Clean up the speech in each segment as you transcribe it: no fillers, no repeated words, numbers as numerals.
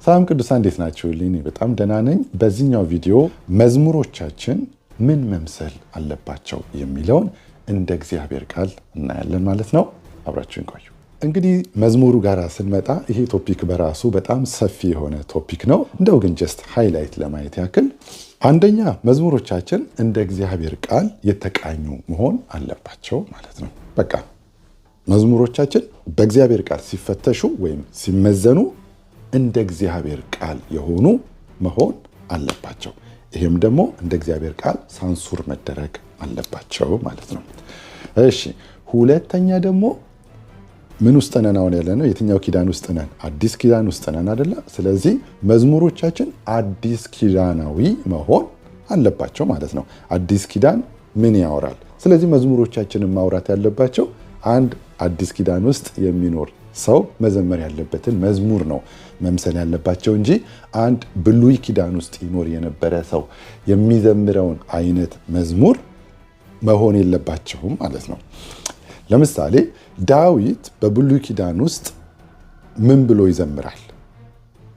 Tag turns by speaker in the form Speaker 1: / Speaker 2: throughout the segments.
Speaker 1: ሰላም ቅዱሳን እንዴት ናችሁልኝ? በጣም ደህና ነኝ። በዚህኛው ቪዲዮ መዝሙሮቻችን ምን መምሰል አለባቸው የሚለውን እንደ እግዚአብሔር ቃል እናያለን ማለት ነው። አብራችሁን ቆዩ። እንግዲህ መዝሙሩ ጋር ስንመጣ ይሄ ቶፒክ በራሱ በጣም ሰፊ የሆነ ቶፒክ ነው። እንደው ግን ጀስት ሃይላይት ለማየት ያክል አንደኛ መዝሙሮቻችን እንደ እግዚአብሔር ቃል የተቃኙ መሆን አለባቸው ማለት ነው። በቃ መዝሙሮቻችን በእግዚአብሔር ቃል ሲፈተሹ ወይም ሲመዘኑ እንደ እግዚአብሔር ቃል የሆኑ መሆን አለባቸው። ይሄም ደግሞ እንደ እግዚአብሔር ቃል ሳንሱር መደረግ አለባቸው ማለት ነው። እሺ ሁለተኛ ደግሞ ምን ውስጥ ነን አሁን ያለነው? የትኛው ኪዳን ውስጥ ነን? አዲስ ኪዳን ውስጥ ነን አይደለ? ስለዚህ መዝሙሮቻችን አዲስ ኪዳናዊ መሆን አለባቸው ማለት ነው። አዲስ ኪዳን ምን ያወራል? ስለዚህ መዝሙሮቻችንን ማውራት ያለባቸው አንድ አዲስ ኪዳን ውስጥ የሚኖር ሰው መዘመር ያለበትን መዝሙር ነው መምሰል ያለባቸው እንጂ አንድ ብሉይ ኪዳን ውስጥ ይኖር የነበረ ሰው የሚዘምረውን አይነት መዝሙር መሆን የለባቸውም ማለት ነው። ለምሳሌ ዳዊት በብሉይ ኪዳን ውስጥ ምን ብሎ ይዘምራል?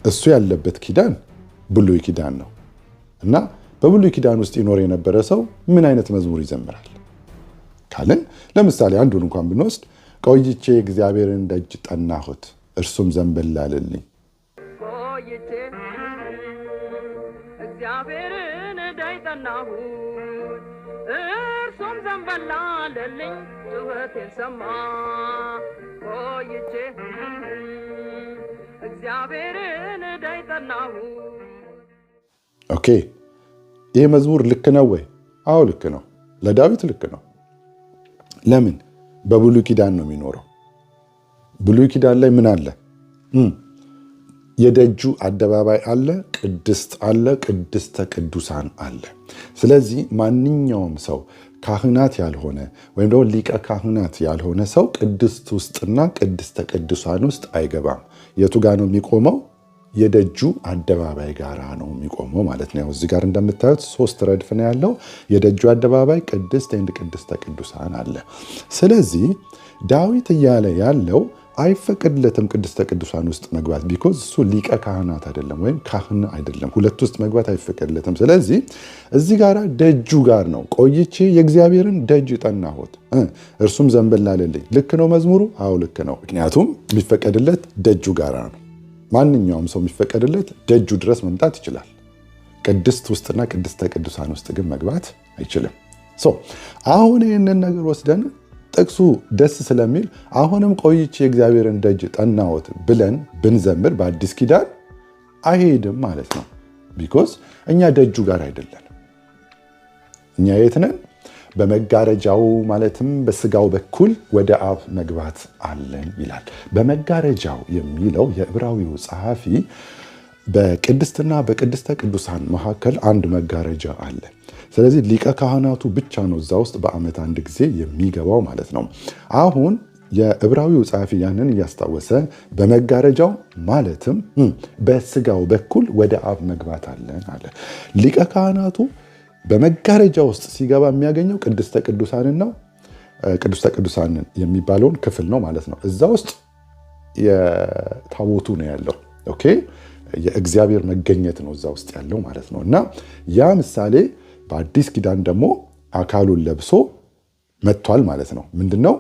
Speaker 1: እሱ ያለበት ኪዳን ብሉይ ኪዳን ነው እና በብሉይ ኪዳን ውስጥ ይኖር የነበረ ሰው ምን አይነት መዝሙር ይዘምራል ካልን ለምሳሌ አንዱን እንኳን ብንወስድ ቆይቼ እግዚአብሔርን ደጅ ጠናሁት እርሱም ዘንበል አለልኝ።
Speaker 2: ቆይቼ እግዚአብሔርን ደጅ ጠናሁት እርሱም ዘንበል አለልኝ ጩኸቴን ሰማ። ቆይቼ እግዚአብሔርን ደጅ ጠናሁት።
Speaker 1: ኦኬ ይህ መዝሙር ልክ ነው ወይ? አዎ ልክ ነው። ለዳዊት ልክ ነው። ለምን? በብሉይ ኪዳን ነው የሚኖረው። ብሉይ ኪዳን ላይ ምን አለ? የደጁ አደባባይ አለ፣ ቅድስት አለ፣ ቅድስተ ቅዱሳን አለ። ስለዚህ ማንኛውም ሰው ካህናት ያልሆነ ወይም ደግሞ ሊቀ ካህናት ያልሆነ ሰው ቅድስት ውስጥና ቅድስተ ቅዱሳን ውስጥ አይገባም። የቱ ጋር ነው የሚቆመው? የደጁ አደባባይ ጋራ ነው የሚቆመው ማለት ነው። እዚህ ጋር እንደምታዩት 3 ረድፍ ነው ያለው። የደጁ አደባባይ ቅድስት እንደ ቅድስተ ቅዱሳን አለ። ስለዚህ ዳዊት እያለ ያለው አይፈቀድለትም ቅድስተ ቅዱሳን ውስጥ መግባት፣ ቢኮዝ እሱ ሊቀ ካህናት አይደለም ወይም ካህን አይደለም። ሁለት ውስጥ መግባት አይፈቀድለትም። ስለዚህ እዚህ ጋር ደጁ ጋር ነው። ቆይቼ የእግዚአብሔርን ደጅ ጠናሁት እርሱም ዘንበል አለልኝ። ልክ ነው መዝሙሩ? አዎ ልክ ነው። ምክንያቱም የሚፈቀድለት ደጁ ጋር ነው። ማንኛውም ሰው የሚፈቀድለት ደጁ ድረስ መምጣት ይችላል። ቅድስት ውስጥና ቅድስተ ቅዱሳን ውስጥ ግን መግባት አይችልም። አሁን ይህንን ነገር ወስደን ጥቅሱ ደስ ስለሚል አሁንም ቆይቼ የእግዚአብሔርን ደጅ ጠናሁት ብለን ብንዘምር በአዲስ ኪዳን አይሄድም ማለት ነው። ቢኮዝ እኛ ደጁ ጋር አይደለንም። እኛ የት ነን? በመጋረጃው ማለትም በስጋው በኩል ወደ አብ መግባት አለን ይላል። በመጋረጃው የሚለው የዕብራዊው ጸሐፊ በቅድስትና በቅድስተ ቅዱሳን መካከል አንድ መጋረጃ አለ። ስለዚህ ሊቀ ካህናቱ ብቻ ነው እዛ ውስጥ በዓመት አንድ ጊዜ የሚገባው ማለት ነው። አሁን የዕብራዊው ጸሐፊ ያንን እያስታወሰ በመጋረጃው ማለትም በስጋው በኩል ወደ አብ መግባት አለን አለ። ሊቀ ካህናቱ በመጋረጃ ውስጥ ሲገባ የሚያገኘው ቅድስተ ቅዱሳንን ነው። ቅድስተ ቅዱሳንን የሚባለውን ክፍል ነው ማለት ነው። እዛ ውስጥ የታቦቱ ነው ያለው። ኦኬ የእግዚአብሔር መገኘት ነው እዛ ውስጥ ያለው ማለት ነው። እና ያ ምሳሌ በአዲስ ኪዳን ደግሞ አካሉን ለብሶ መጥቷል ማለት ነው። ምንድነው?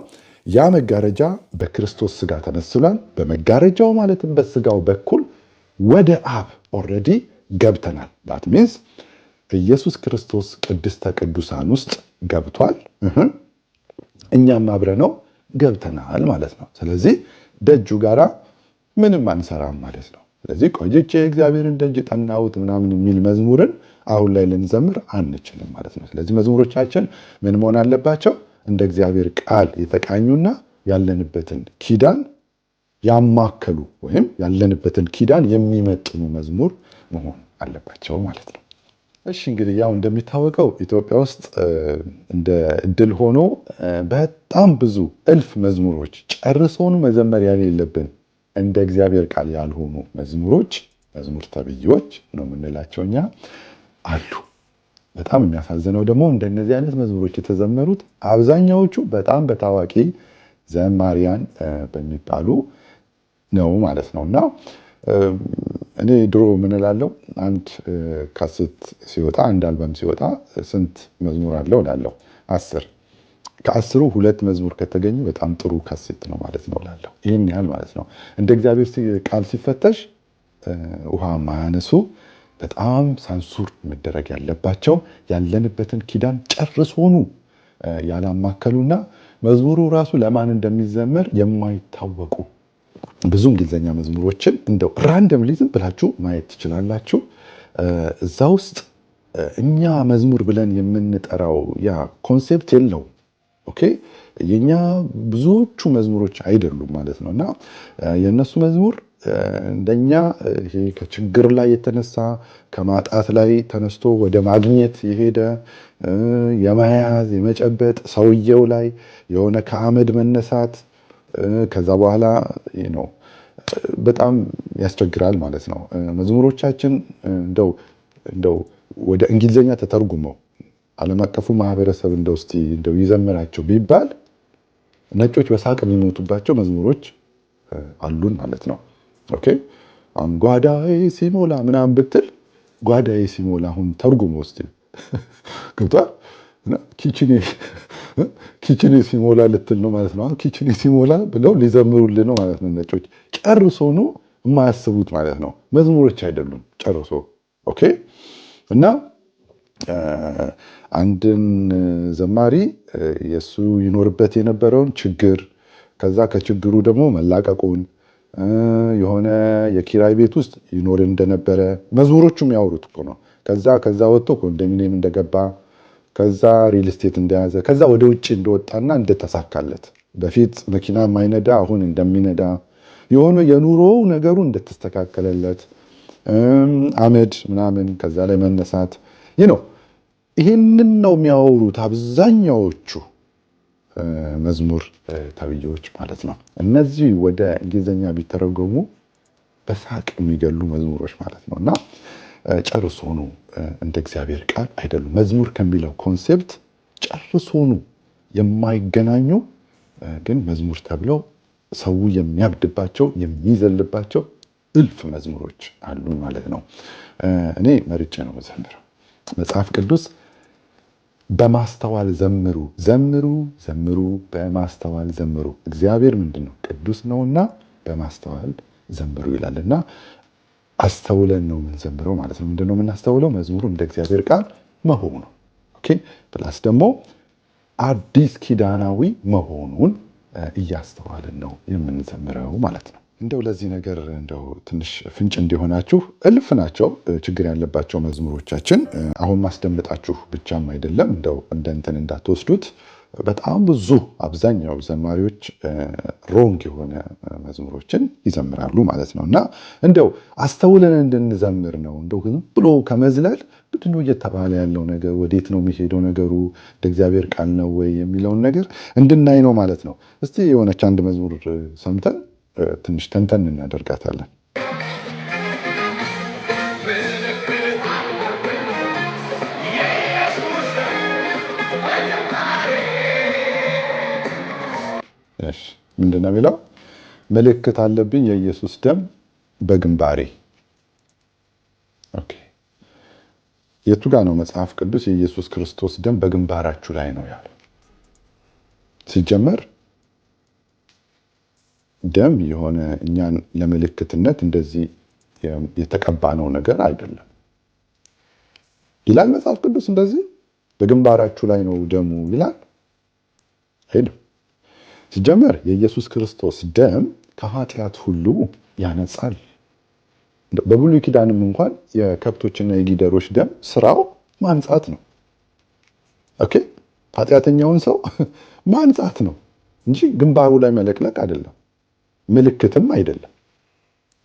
Speaker 1: ያ መጋረጃ በክርስቶስ ስጋ ተመስሏል። በመጋረጃው ማለትም በስጋው በኩል ወደ አብ ኦልሬዲ ገብተናል። ዳት ሚንስ ኢየሱስ ክርስቶስ ቅድስተ ቅዱሳን ውስጥ ገብቷል። እኛም አብረነው ገብተናል ማለት ነው። ስለዚህ ደጁ ጋራ ምንም አንሰራም ማለት ነው። ስለዚህ ቆይቼ እግዚአብሔርን ደጅ ጠናሁት ምናምን የሚል መዝሙርን አሁን ላይ ልንዘምር አንችልም ማለት ነው። ስለዚህ መዝሙሮቻችን ምን መሆን አለባቸው? እንደ እግዚአብሔር ቃል የተቃኙና ያለንበትን ኪዳን ያማከሉ ወይም ያለንበትን ኪዳን የሚመጥኑ መዝሙር መሆን አለባቸው ማለት ነው። እሺ እንግዲህ ያው እንደሚታወቀው ኢትዮጵያ ውስጥ እንደ እድል ሆኖ በጣም ብዙ እልፍ መዝሙሮች ጨርሶኑ መዘመር የሌለብን እንደ እግዚአብሔር ቃል ያልሆኑ መዝሙሮች፣ መዝሙር ተብዮች ነው የምንላቸው እኛ አሉ። በጣም የሚያሳዝነው ደግሞ እንደነዚህ አይነት መዝሙሮች የተዘመሩት አብዛኛዎቹ በጣም በታዋቂ ዘማሪያን በሚባሉ ነው ማለት ነውና እኔ ድሮ ምን እላለሁ፣ አንድ ካሴት ሲወጣ አንድ አልበም ሲወጣ ስንት መዝሙር አለው እላለሁ። 10 ከ10ሩ 2 መዝሙር ከተገኙ በጣም ጥሩ ካሴት ነው ማለት ነው እላለሁ። ይህን ያህል ማለት ነው። እንደ እግዚአብሔር ቃል ሲፈተሽ ውሃ ማያነሱ በጣም ሳንሱር መደረግ ያለባቸው ያለንበትን ኪዳን ጨርሶኑ ያላማከሉና መዝሙሩ ራሱ ለማን እንደሚዘመር የማይታወቁ ብዙ እንግሊዝኛ መዝሙሮችን እንደው ራንደምሊ ዝም ብላችሁ ማየት ትችላላችሁ። እዛ ውስጥ እኛ መዝሙር ብለን የምንጠራው ያ ኮንሴፕት የለው። ኦኬ የኛ ብዙዎቹ መዝሙሮች አይደሉም ማለት ነው። እና የእነሱ መዝሙር እንደኛ ይሄ ከችግር ላይ የተነሳ ከማጣት ላይ ተነስቶ ወደ ማግኘት የሄደ የመያዝ የመጨበጥ ሰውየው ላይ የሆነ ከአመድ መነሳት ከዛ በኋላ ነው በጣም ያስቸግራል ማለት ነው። መዝሙሮቻችን እንደው ወደ እንግሊዝኛ ተተርጉመው ዓለም አቀፉ ማህበረሰብ እንደው ይዘምራቸው ቢባል ነጮች በሳቅ የሚሞቱባቸው መዝሙሮች አሉን ማለት ነው። ኦኬ አሁን ጓዳዬ ሲሞላ ምናምን ብትል ጓዳዬ ሲሞላ አሁን ተርጉሞ ውስጥ ገብቷል። ኪችኔ ሲሞላ ልትል ነው ማለት ነው። ኪችኔ ሲሞላ ብለው ሊዘምሩልን ነው ማለት ነው ነጮች። ጨርሶ ነው የማያስቡት ማለት ነው። መዝሙሮች አይደሉም ጨርሶ። ኦኬ እና አንድን ዘማሪ የሱ ይኖርበት የነበረውን ችግር ከዛ ከችግሩ ደግሞ መላቀቁን የሆነ የኪራይ ቤት ውስጥ ይኖር እንደነበረ መዝሙሮቹም ያወሩት እኮ ነው። ከዛ ወጥቶ ኮንዶሚኒየም እንደገባ ከዛ ሪል ስቴት እንደያዘ ከዛ ወደ ውጭ እንደወጣና እንደተሳካለት በፊት መኪና ማይነዳ አሁን እንደሚነዳ የሆነ የኑሮው ነገሩ እንደተስተካከለለት አመድ ምናምን ከዛ ላይ መነሳት ይህንን ነው የሚያወሩት አብዛኛዎቹ መዝሙር ተብዬዎች ማለት ነው። እነዚህ ወደ እንግሊዝኛ ቢተረጎሙ በሳቅ የሚገሉ መዝሙሮች ማለት ነው። እና ጨርሶኑ እንደ እግዚአብሔር ቃል አይደሉም። መዝሙር ከሚለው ኮንሴፕት ጨርሶኑ የማይገናኙ ግን መዝሙር ተብለው ሰው የሚያብድባቸው የሚዘልባቸው እልፍ መዝሙሮች አሉ ማለት ነው። እኔ መርጬ ነው መዘምረው። መጽሐፍ ቅዱስ በማስተዋል ዘምሩ ዘምሩ በማስተዋል ዘምሩ፣ እግዚአብሔር ምንድነው ቅዱስ ነውና በማስተዋል ዘምሩ ይላልና አስተውለን ነው የምንዘምረው ማለት ነው። ምንድነው የምናስተውለው? መዝሙሩ እንደ እግዚአብሔር ቃል መሆኑ ነው። ኦኬ ፕላስ ደግሞ አዲስ ኪዳናዊ መሆኑን እያስተዋልን ነው የምንዘምረው ማለት ነው። እንደው ለዚህ ነገር እንደው ትንሽ ፍንጭ እንዲሆናችሁ እልፍ ናቸው ችግር ያለባቸው መዝሙሮቻችን። አሁን ማስደምጣችሁ ብቻም አይደለም፣ እንደው እንደ እንትን እንዳትወስዱት። በጣም ብዙ አብዛኛው ዘማሪዎች ሮንግ የሆነ መዝሙሮችን ይዘምራሉ ማለት ነው። እና እንደው አስተውለን እንድንዘምር ነው። እንደው ዝም ብሎ ከመዝለል ምንድነው እየተባለ ያለው ነገር፣ ወዴት ነው የሚሄደው ነገሩ፣ እንደ እግዚአብሔር ቃል ነው ወይ የሚለውን ነገር እንድናይ ነው ማለት ነው። እስቲ የሆነች አንድ መዝሙር ሰምተን ትንሽ ተንተን እናደርጋታለን። ምንድን ነው የሚለው? ምልክት አለብኝ የኢየሱስ ደም በግንባሬ። ኦኬ የቱ ጋር ነው መጽሐፍ ቅዱስ የኢየሱስ ክርስቶስ ደም በግንባራችሁ ላይ ነው ያለው? ሲጀመር ደም የሆነ እኛን ለምልክትነት እንደዚህ የተቀባነው ነገር አይደለም ይላል መጽሐፍ ቅዱስ። እንደዚህ በግንባራችሁ ላይ ነው ደሙ ይላል አይደል? ሲጀመር የኢየሱስ ክርስቶስ ደም ከኃጢአት ሁሉ ያነጻል። በብሉይ ኪዳንም እንኳን የከብቶችና የጊደሮች ደም ስራው ማንጻት ነው። ኦኬ ኃጢአተኛውን ሰው ማንጻት ነው እንጂ ግንባሩ ላይ መለቅለቅ አይደለም፣ ምልክትም አይደለም።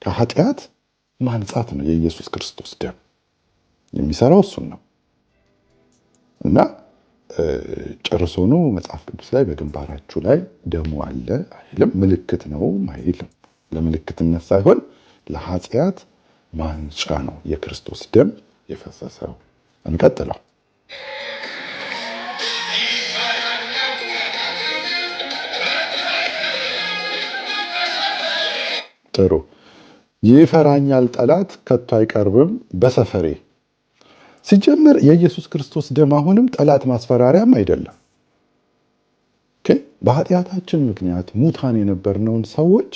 Speaker 1: ከኃጢአት ማንጻት ነው የኢየሱስ ክርስቶስ ደም የሚሰራው እሱን ነው። እና ጨርሶኑ መጽሐፍ ቅዱስ ላይ በግንባራችሁ ላይ ደሙ አለ አይልም። ምልክት ነው አይልም። ለምልክትነት ሳይሆን ለኃጢአት ማንጫ ነው የክርስቶስ ደም የፈሰሰው። እንቀጥለው። ጥሩ ይፈራኛል ጠላት ከቶ አይቀርብም በሰፈሬ። ሲጀምር የኢየሱስ ክርስቶስ ደም አሁንም ጠላት ማስፈራሪያም አይደለም። በኃጢአታችን ምክንያት ሙታን የነበርነውን ሰዎች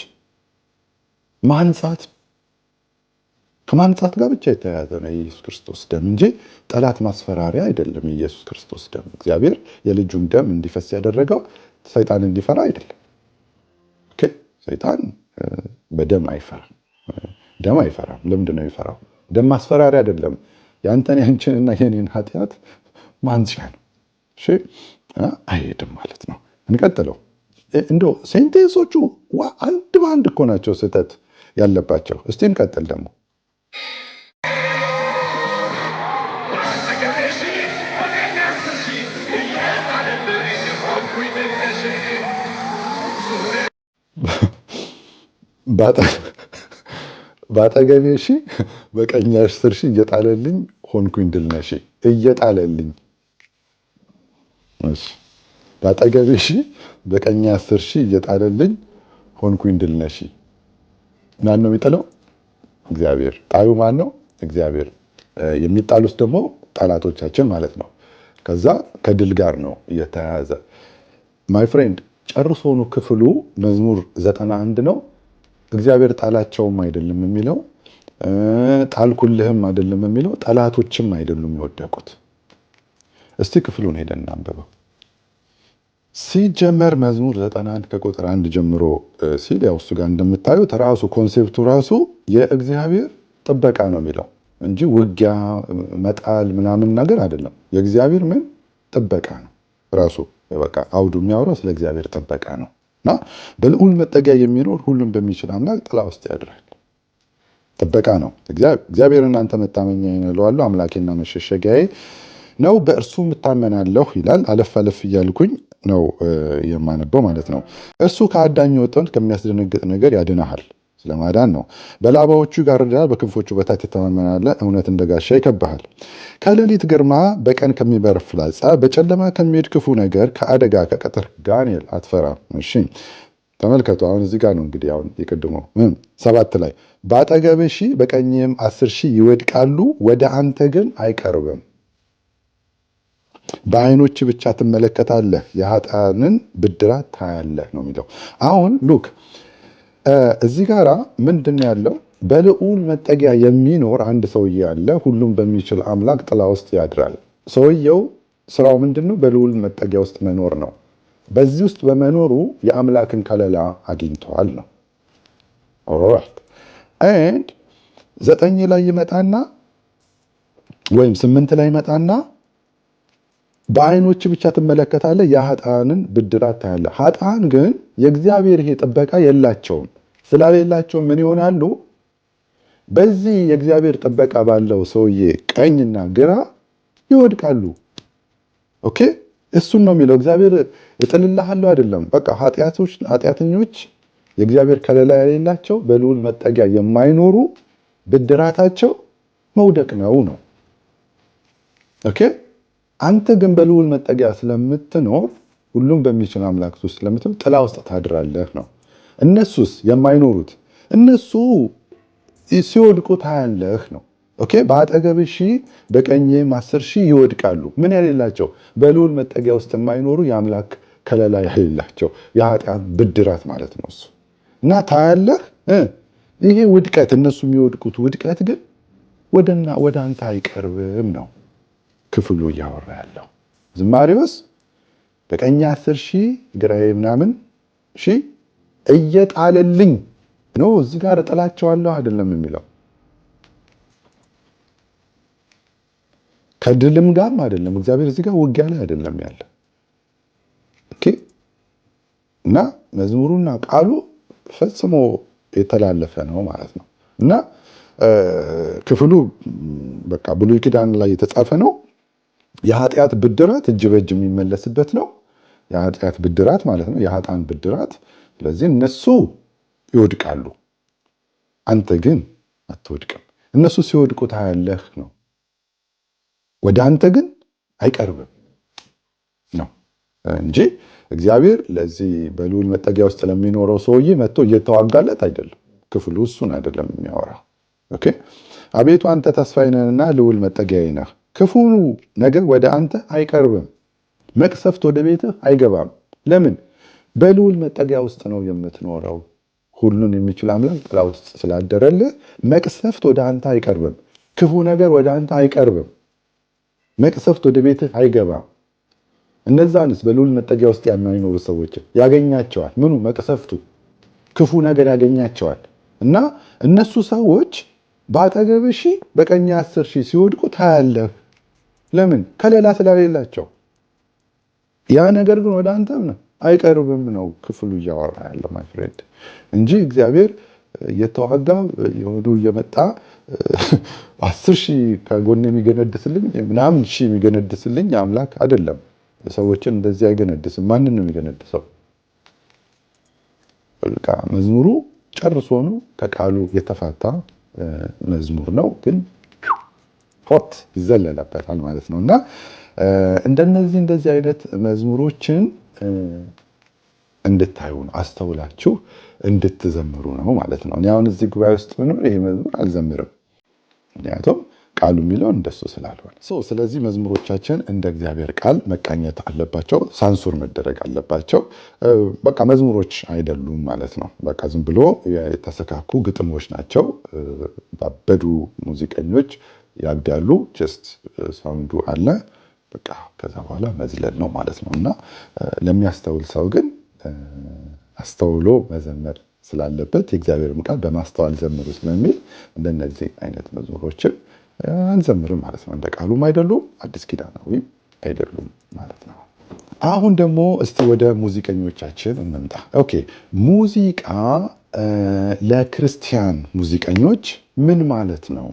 Speaker 1: ማንጻት ከማንጻት ጋር ብቻ የተያያዘ ነው የኢየሱስ ክርስቶስ ደም እንጂ ጠላት ማስፈራሪያ አይደለም። የኢየሱስ ክርስቶስ ደም እግዚአብሔር የልጁን ደም እንዲፈስ ያደረገው ሰይጣን እንዲፈራ አይደለም። ሰይጣን በደም አይፈራም። ደም አይፈራም። ለምንድን ነው የሚፈራው? ደም ማስፈራሪያ አይደለም። ያንተን ያንቺንና የኔን ኃጢአት ማንጫ ነው። እሺ አይሄድም ማለት ነው። እንቀጥለው። እንደው ሴንቴንሶቹ አንድ በአንድ እኮ ናቸው ስህተት ያለባቸው። እስቲ እንቀጥል ደግሞ በአጠገቤ ሺህ በቀኝ 10 ሺህ እየጣለልኝ ሆንኩኝ ድል ነሺ። እየጣለልኝ በአጠገቤ ሺህ በቀኝ 10 ሺህ እየጣለልኝ ሆንኩኝ ድል ነሺ። ማን ነው የሚጥለው? እግዚአብሔር። ጣዩ ማን ነው? እግዚአብሔር። የሚጣሉት ደግሞ ጠላቶቻችን ማለት ነው። ከዛ ከድል ጋር ነው እየተያያዘ። ማይ ፍሬንድ ጨርሶኑ ክፍሉ መዝሙር 91 ነው። እግዚአብሔር ጣላቸውም አይደለም የሚለው ጣልኩልህም አይደለም የሚለው ጠላቶችም አይደሉም የወደቁት። እስቲ ክፍሉን ሄደን አንብበው። ሲጀመር መዝሙር 91 ከቁጥር 1 ጀምሮ ሲል ያው እሱ ጋር እንደምታዩት ራሱ ኮንሴፕቱ ራሱ የእግዚአብሔር ጥበቃ ነው የሚለው እንጂ ውጊያ መጣል ምናምን ነገር አይደለም። የእግዚአብሔር ምን ጥበቃ ነው ራሱ። በቃ አውዱ የሚያወራው ስለ እግዚአብሔር ጥበቃ ነው። እና በልዑል መጠጊያ የሚኖር ሁሉም በሚችል አምላክ ጥላ ውስጥ ያድራል። ጥበቃ ነው። እግዚአብሔር እናንተ መታመኛዬ ነው እለዋለሁ፣ አምላኬና መሸሸጊያዬ ነው፣ በእርሱ እታመናለሁ ይላል። አለፍ አለፍ እያልኩኝ ነው የማነበው ማለት ነው። እርሱ ከአዳኝ የወጣውን ከሚያስደነግጥ ነገር ያድንሃል። ስለማዳን ነው። በላባዎቹ ይጋርድሃል፣ በክንፎቹ በታች ትተማመናለህ። እውነት እንደ ጋሻ ይከብብሃል። ከሌሊት ግርማ፣ በቀን ከሚበር ፍላጻ፣ በጨለማ ከሚሄድ ክፉ ነገር፣ ከአደጋ ከቀትር ጋኔል አትፈራም። እሺ ተመልከቱ። አሁን እዚህ ጋር ነው እንግዲህ አሁን የቀድሞው 7 ላይ በአጠገብህ ሺህ በቀኝም 10 ሺህ ይወድቃሉ፣ ወደ አንተ ግን አይቀርብም። በዓይኖች ብቻ ትመለከታለህ፣ የኃጥአንን ብድራት ታያለህ ነው የሚለው። አሁን ሉክ እዚህ ጋራ ምንድን ነው ያለው? በልዑል መጠጊያ የሚኖር አንድ ሰውዬ አለ። ሁሉም በሚችል አምላክ ጥላ ውስጥ ያድራል። ሰውየው ስራው ምንድን ነው? በልዑል መጠጊያ ውስጥ መኖር ነው። በዚህ ውስጥ በመኖሩ የአምላክን ከለላ አግኝተዋል ነው። ኦልራይት ኤንድ 9 ላይ ይመጣና ወይም 8 ላይ ይመጣና በዓይኖች ብቻ ትመለከታለህ፣ የኃጥአንን ብድራት ታያለህ። ኃጥአን ግን የእግዚአብሔር ይሄ ጥበቃ የላቸውም። ስላሌላቸው ምን ይሆናሉ? በዚህ የእግዚአብሔር ጥበቃ ባለው ሰውዬ ቀኝና ግራ ይወድቃሉ። ኦኬ እሱን ነው የሚለው። እግዚአብሔር እጥልልሃለሁ አይደለም። በቃ ኃጢአተኞች የእግዚአብሔር ከለላ የሌላቸው በልዑል መጠጊያ የማይኖሩ ብድራታቸው መውደቅ ነው። ኦኬ አንተ ግን በልዑል መጠጊያ ስለምትኖር ሁሉም በሚችል አምላክ ውስጥ ስለምትኖር ጥላ ውስጥ ታድራለህ ነው። እነሱስ የማይኖሩት እነሱ ሲወድቁ ታያለህ ነው። ኦኬ በአጠገብህ ሺህ በቀኝም 10 ሺህ ይወድቃሉ። ምን የሌላቸው? በልዑል መጠጊያ ውስጥ የማይኖሩ የአምላክ ከለላ የሌላቸው የኃጢአት ብድራት ማለት ነው እሱ እና ታያለህ። ይሄ ውድቀት እነሱ የሚወድቁት ውድቀት ግን ወደ አንተ አይቀርብም ነው ክፍሉ እያወራ ያለው። ዝማሬውስ በቀኝ 10 ሺህ ግራዬ ምናምን ሺህ እየጣለልኝ ነው። እዚህ ጋር እጥላቸዋለሁ አይደለም የሚለው፣ ከድልም ጋርም አይደለም። እግዚአብሔር እዚህ ጋር ውጊያ ላይ አይደለም ያለ። ኦኬ እና መዝሙሩና ቃሉ ፈጽሞ የተላለፈ ነው ማለት ነው። እና ክፍሉ በቃ ብሉይ ኪዳን ላይ የተጻፈ ነው። የኃጢአት ብድራት እጅ በእጅ የሚመለስበት ነው። የኃጢአት ብድራት ማለት ነው፣ የኃጥአን ብድራት። ስለዚህ እነሱ ይወድቃሉ፣ አንተ ግን አትወድቅም። እነሱ ሲወድቁ ታያለህ ነው፣ ወደ አንተ ግን አይቀርብም ነው እንጂ እግዚአብሔር ለዚህ በልዑል መጠጊያ ውስጥ ለሚኖረው ሰውዬ መጥቶ እየተዋጋለት አይደለም። ክፍሉ እሱን አይደለም የሚያወራው። ኦኬ አቤቱ አንተ ተስፋዬ ነህና ልዑል መጠጊያዬ ነህ። ክፉ ነገር ወደ አንተ አይቀርብም፣ መቅሰፍት ወደ ቤትህ አይገባም። ለምን? በልዑል መጠጊያ ውስጥ ነው የምትኖረው። ሁሉን የሚችል አምላክ ጥላ ውስጥ ስላደረልህ መቅሰፍት ወደ አንተ አይቀርብም፣ ክፉ ነገር ወደ አንተ አይቀርብም፣ መቅሰፍት ወደ ቤትህ አይገባም። እነዛንስ በልዑል መጠጊያ ውስጥ የማይኖሩ ሰዎች ያገኛቸዋል። ምኑ? መቅሰፍቱ፣ ክፉ ነገር ያገኛቸዋል። እና እነሱ ሰዎች በአጠገብ ሺህ በቀኝ 10 ሺህ ሲወድቁ ታያለህ። ለምን? ከሌላ ስለሌላቸው። ያ ነገር ግን ወደ አንተም ነው አይቀርብም ነው ክፍሉ እያወራ ያለው ማይ ፍሬንድ፣ እንጂ እግዚአብሔር እየተዋጋ የሆዱ እየመጣ 10 ሺህ ከጎን የሚገነድስልኝ ምናምን ሺህ የሚገነድስልኝ አምላክ አይደለም። ሰዎችን እንደዚህ አይገነድስም። ማንን ነው የሚገነድሰው? በቃ መዝሙሩ ጨርሶ ነው ከቃሉ የተፋታ መዝሙር ነው፣ ግን ሆት ይዘለለበታል ማለት ነው። እና እንደዚህ አይነት መዝሙሮችን እንድታዩ ነው፣ አስተውላችሁ እንድትዘምሩ ነው ማለት ነው። እኔ አሁን እዚህ ጉባኤ ውስጥ ብኖር ይሄ መዝሙር አልዘምርም፣ ምክንያቱም ቃሉ የሚለው እንደሱ ስላልሆነ። ስለዚህ መዝሙሮቻችን እንደ እግዚአብሔር ቃል መቃኘት አለባቸው፣ ሳንሱር መደረግ አለባቸው። በቃ መዝሙሮች አይደሉም ማለት ነው። በቃ ዝም ብሎ የተሰካኩ ግጥሞች ናቸው። ባበዱ ሙዚቀኞች ያብዳሉ፣ ጀስት ሳውንዱ አለ፣ በቃ ከዛ በኋላ መዝለል ነው ማለት ነው። እና ለሚያስተውል ሰው ግን አስተውሎ መዘመር ስላለበት የእግዚአብሔርም ቃል በማስተዋል ዘምሩ ስለሚል እንደነዚህ አይነት መዝሙሮችን አንዘምርም ማለት ነው። እንደ ቃሉም አይደሉም፣ አዲስ ኪዳናዊም አይደሉም ማለት ነው። አሁን ደግሞ እስቲ ወደ ሙዚቀኞቻችን እንምጣ። ኦኬ ሙዚቃ ለክርስቲያን ሙዚቀኞች ምን ማለት ነው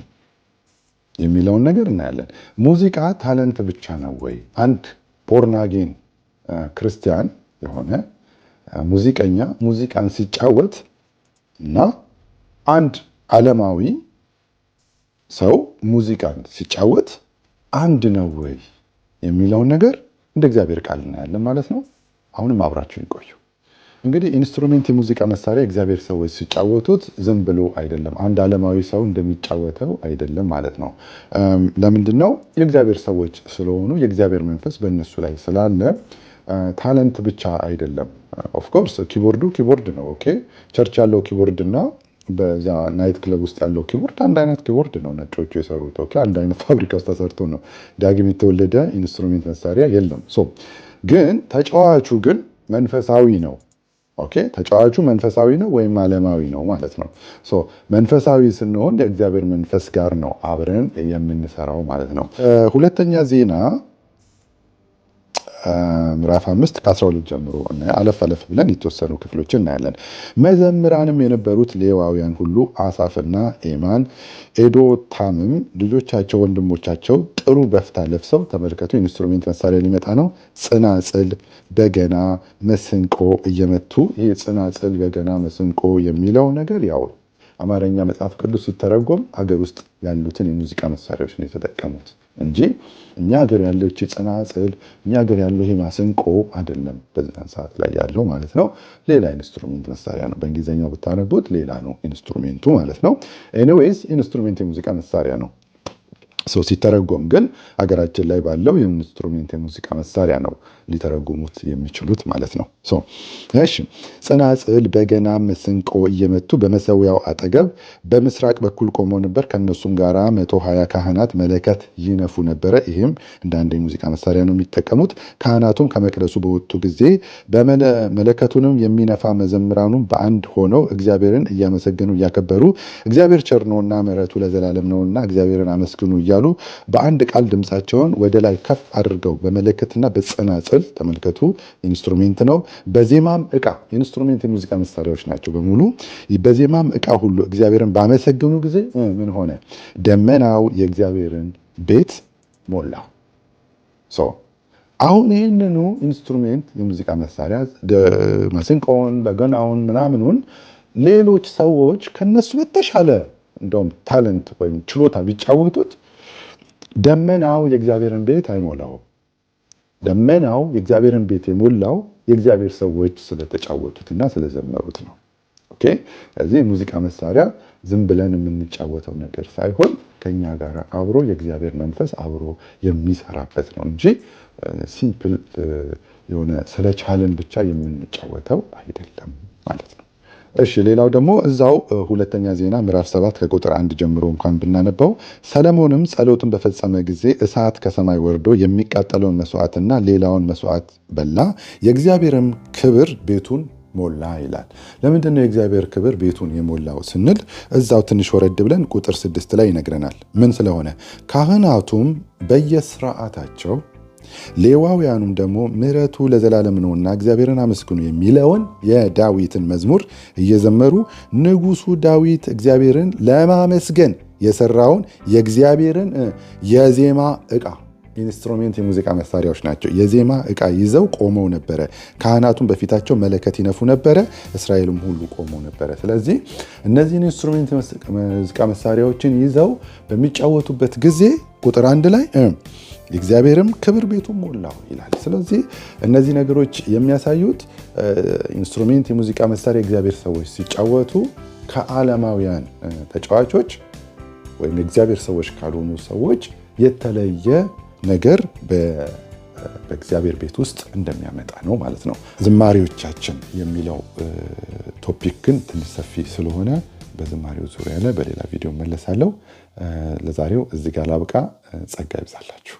Speaker 1: የሚለውን ነገር እናያለን። ሙዚቃ ታለንት ብቻ ነው ወይ? አንድ ቦርናጌን ክርስቲያን የሆነ ሙዚቀኛ ሙዚቃን ሲጫወት እና አንድ ዓለማዊ ሰው ሙዚቃን ሲጫወት አንድ ነው ወይ የሚለውን ነገር እንደ እግዚአብሔር ቃል እናያለን ማለት ነው። አሁንም አብራችሁ ይቆዩ። እንግዲህ ኢንስትሩሜንት የሙዚቃ መሳሪያ እግዚአብሔር ሰዎች ሲጫወቱት ዝም ብሎ አይደለም፣ አንድ ዓለማዊ ሰው እንደሚጫወተው አይደለም ማለት ነው። ለምንድን ነው? የእግዚአብሔር ሰዎች ስለሆኑ የእግዚአብሔር መንፈስ በእነሱ ላይ ስላለ ታለንት ብቻ አይደለም። ኦፍኮርስ ኪቦርድ ነው። ኦኬ ቸርች ያለው ኪቦርድ እና በዛ ናይት ክለብ ውስጥ ያለው ኪቦርድ አንድ አይነት ኪቦርድ ነው። ነጮቹ የሰሩት ኦኬ፣ አንድ አይነት ፋብሪካ ውስጥ ተሰርቶ ነው። ዳግም የተወለደ ኢንስትሩሜንት መሳሪያ የለም። ግን ተጫዋቹ ግን መንፈሳዊ ነው። ኦኬ ተጫዋቹ መንፈሳዊ ነው ወይም ዓለማዊ ነው ማለት ነው። መንፈሳዊ ስንሆን የእግዚአብሔር መንፈስ ጋር ነው አብረን የምንሰራው ማለት ነው። ሁለተኛ ዜና ምዕራፍ 5 ከ12 ጀምሮ አለፍ ብለን የተወሰኑ ክፍሎችን እናያለን። መዘምራንም የነበሩት ሌዋውያን ሁሉ አሳፍና ኤማን ኤዶታምም ልጆቻቸው ወንድሞቻቸው ጥሩ በፍታ ለብሰው፣ ተመልከቱ ኢንስትሩሜንት መሳሪያ ሊመጣ ነው። ጽናጽል፣ በገና፣ መስንቆ እየመቱ። ይህ ጽናጽል፣ በገና፣ መስንቆ የሚለው ነገር ያው አማርኛ መጽሐፍ ቅዱስ ሲተረጎም ሀገር ውስጥ ያሉትን የሙዚቃ መሳሪያዎች ነው የተጠቀሙት እንጂ እኛ ሀገር ያለው ጽናጽል፣ እኛ ሀገር ያለው ይሄ ማሰንቆ አይደለም በዛን ሰዓት ላይ ያለው ማለት ነው። ሌላ ኢንስትሩሜንት መሳሪያ ነው። በእንግሊዝኛው ብታነቡት ሌላ ነው ኢንስትሩሜንቱ ማለት ነው። ኤኒዌይስ ኢንስትሩሜንት የሙዚቃ መሳሪያ ነው። ሲተረጎም ግን ሀገራችን ላይ ባለው የኢንስትሩሜንት የሙዚቃ መሳሪያ ነው ሊተረጉሙት የሚችሉት ማለት ነው። እሺ ጽናጽል፣ በገና፣ መስንቆ እየመቱ በመሰዊያው አጠገብ በምስራቅ በኩል ቆመው ነበር። ከነሱም ጋራ 120 ካህናት መለከት ይነፉ ነበረ። ይህም እንደ አንድ የሙዚቃ መሳሪያ ነው የሚጠቀሙት። ካህናቱም ከመቅደሱ በወጡ ጊዜ መለከቱንም የሚነፋ መዘምራኑም በአንድ ሆነው እግዚአብሔርን እያመሰገኑ እያከበሩ እግዚአብሔር ቸር ነውና ምሕረቱ ለዘላለም ነውና እግዚአብሔርን አመስግኑ እያሉ በአንድ ቃል ድምፃቸውን ወደ ላይ ከፍ አድርገው በመለከትና በጸናጽል፣ ተመልከቱ ኢንስትሩሜንት ነው። በዜማም ዕቃ ኢንስትሩሜንት የሙዚቃ መሳሪያዎች ናቸው በሙሉ። በዜማም ዕቃ ሁሉ እግዚአብሔርን ባመሰገኑ ጊዜ ምን ሆነ? ደመናው የእግዚአብሔርን ቤት ሞላው። አሁን ይህንኑ ኢንስትሩሜንት የሙዚቃ መሳሪያ መስንቆውን፣ በገናውን ምናምኑን ሌሎች ሰዎች ከነሱ በተሻለ እንደውም ታለንት ወይም ችሎታ ቢጫወቱት ደመናው የእግዚአብሔርን ቤት አይሞላውም። ደመናው የእግዚአብሔርን ቤት የሞላው የእግዚአብሔር ሰዎች ስለተጫወቱትና ስለዘመሩት ነው። ኦኬ። ስለዚህ የሙዚቃ መሳሪያ ዝም ብለን የምንጫወተው ነገር ሳይሆን ከኛ ጋር አብሮ የእግዚአብሔር መንፈስ አብሮ የሚሰራበት ነው እንጂ ሲምፕል የሆነ ስለቻለን ብቻ የምንጫወተው አይደለም ማለት ነው። እሺ ሌላው ደግሞ እዛው ሁለተኛ ዜና ምዕራፍ 7 ከቁጥር 1 ጀምሮ እንኳን ብናነበው ሰለሞንም ጸሎትን በፈጸመ ጊዜ እሳት ከሰማይ ወርዶ የሚቃጠለውን መስዋዕትና ሌላውን መስዋዕት በላ፣ የእግዚአብሔርም ክብር ቤቱን ሞላ ይላል። ለምንድን ነው የእግዚአብሔር ክብር ቤቱን የሞላው ስንል እዛው ትንሽ ወረድ ብለን ቁጥር 6 ላይ ይነግረናል። ምን ስለሆነ ካህናቱም በየስርዓታቸው ሌዋውያኑም ደግሞ ምሕረቱ ለዘላለም ነውና እግዚአብሔርን አመስግኑ የሚለውን የዳዊትን መዝሙር እየዘመሩ ንጉሡ ዳዊት እግዚአብሔርን ለማመስገን የሰራውን የእግዚአብሔርን የዜማ ዕቃ ኢንስትሩሜንት የሙዚቃ መሳሪያዎች ናቸው። የዜማ ዕቃ ይዘው ቆመው ነበረ። ካህናቱም በፊታቸው መለከት ይነፉ ነበረ። እስራኤልም ሁሉ ቆመው ነበረ። ስለዚህ እነዚህን ኢንስትሩሜንት የሙዚቃ መሳሪያዎችን ይዘው በሚጫወቱበት ጊዜ ቁጥር 1 ላይ የእግዚአብሔርም ክብር ቤቱን ሞላው ይላል። ስለዚህ እነዚህ ነገሮች የሚያሳዩት ኢንስትሩሜንት የሙዚቃ መሳሪያ የእግዚአብሔር ሰዎች ሲጫወቱ ከዓለማውያን ተጫዋቾች ወይም የእግዚአብሔር ሰዎች ካልሆኑ ሰዎች የተለየ ነገር በእግዚአብሔር ቤት ውስጥ እንደሚያመጣ ነው ማለት ነው። ዝማሬዎቻችን የሚለው ቶፒክ ግን ትንሽ ሰፊ ስለሆነ በዝማሬው ዙሪያ ላይ በሌላ ቪዲዮ መለሳለሁ። ለዛሬው እዚህ ጋር ላብቃ። ጸጋ ይብዛላችሁ።